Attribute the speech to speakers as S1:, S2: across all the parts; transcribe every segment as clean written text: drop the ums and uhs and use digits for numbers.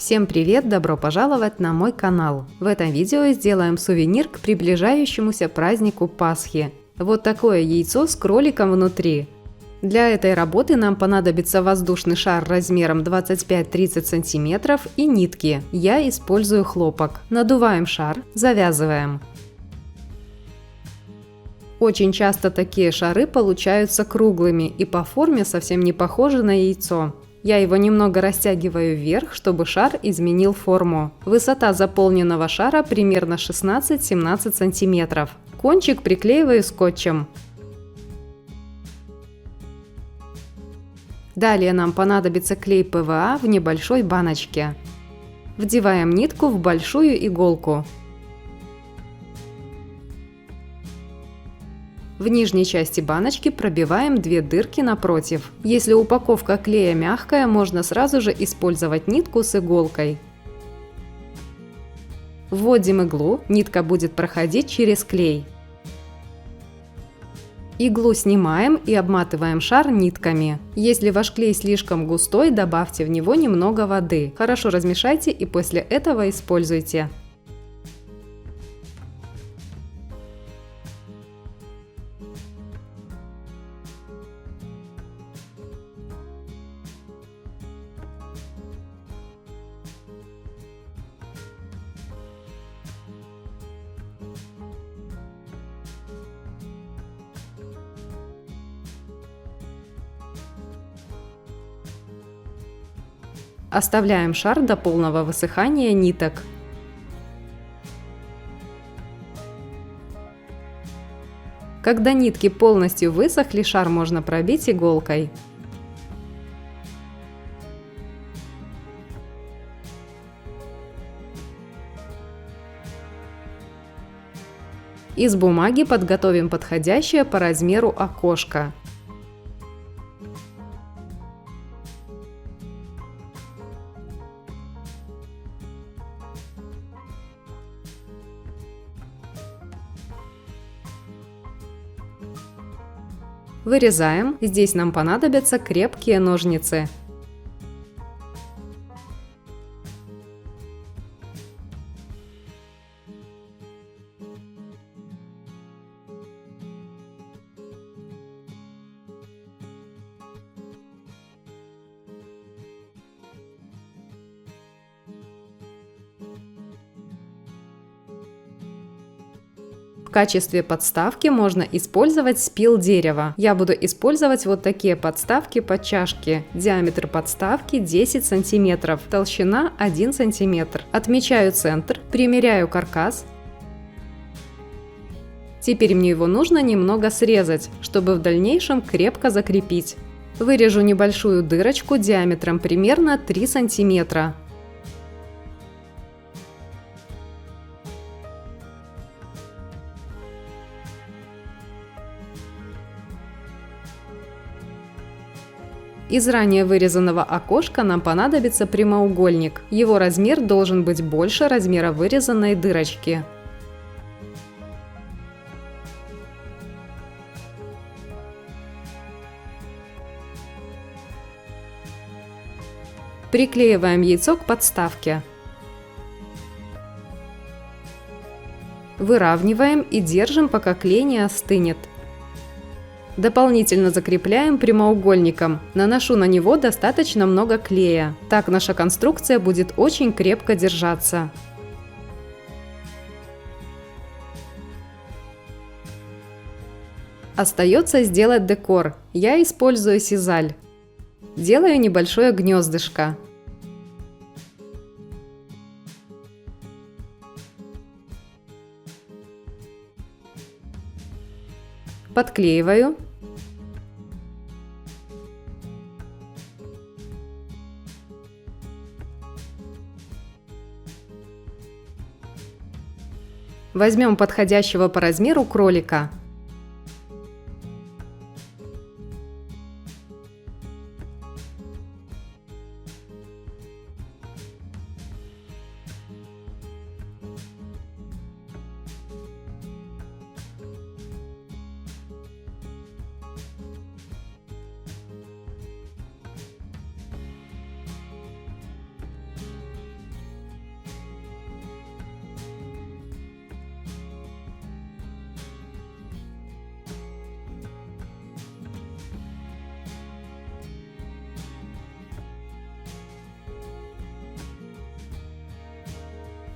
S1: Всем привет! Добро пожаловать на мой канал! В этом видео сделаем сувенир к приближающемуся празднику Пасхи. Вот такое яйцо с кроликом внутри. Для этой работы нам понадобится воздушный шар размером 25-30 см и нитки. Я использую хлопок. Надуваем шар, завязываем. Очень часто такие шары получаются круглыми и по форме совсем не похожи на яйцо. Я его немного растягиваю вверх, чтобы шар изменил форму. Высота заполненного шара примерно 16-17 см. Кончик приклеиваю скотчем. Далее нам понадобится клей ПВА в небольшой баночке. Вдеваем нитку в большую иголку. В нижней части баночки пробиваем 2 дырки напротив. Если упаковка клея мягкая, можно сразу же использовать нитку с иголкой. Вводим иглу, нитка будет проходить через клей. Иглу снимаем и обматываем шар нитками. Если ваш клей слишком густой, добавьте в него немного воды. Хорошо размешайте и после этого используйте. Оставляем шар до полного высыхания ниток. Когда нитки полностью высохли, шар можно пробить иголкой. Из бумаги подготовим подходящее по размеру окошко. Вырезаем. Здесь нам понадобятся крепкие ножницы. В качестве подставки можно использовать спил дерева. Я буду использовать вот такие подставки под чашки. Диаметр подставки 10 см, толщина 1 см. Отмечаю центр, примеряю каркас. Теперь мне его нужно немного срезать, чтобы в дальнейшем крепко закрепить. Вырежу небольшую дырочку диаметром примерно 3 см. Из ранее вырезанного окошка нам понадобится прямоугольник. Его размер должен быть больше размера вырезанной дырочки. Приклеиваем яйцо к подставке. Выравниваем и держим, пока клей не остынет. Дополнительно закрепляем прямоугольником. Наношу на него достаточно много клея. Так наша конструкция будет очень крепко держаться. Остается сделать декор. Я использую сизаль. Делаю небольшое гнездышко. Подклеиваю. Возьмем подходящего по размеру кролика.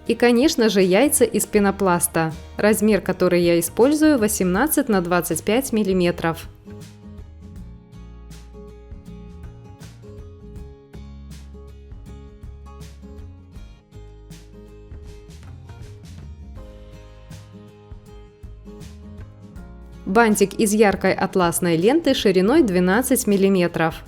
S1: И, конечно же, яйца из пенопласта. Размер, который я использую, 18 на 25 миллиметров. Бантик из яркой атласной ленты шириной 12 миллиметров.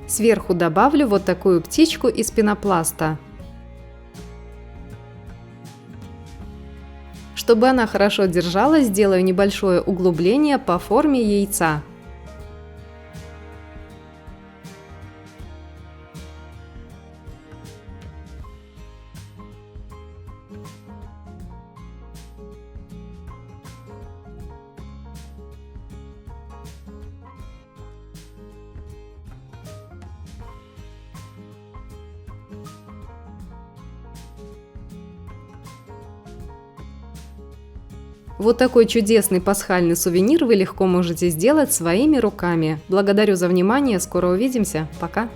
S1: Сверху добавлю вот такую птичку из пенопласта. Чтобы она хорошо держалась, сделаю небольшое углубление по форме яйца. Вот такой чудесный пасхальный сувенир вы легко можете сделать своими руками. Благодарю за внимание, скоро увидимся, пока!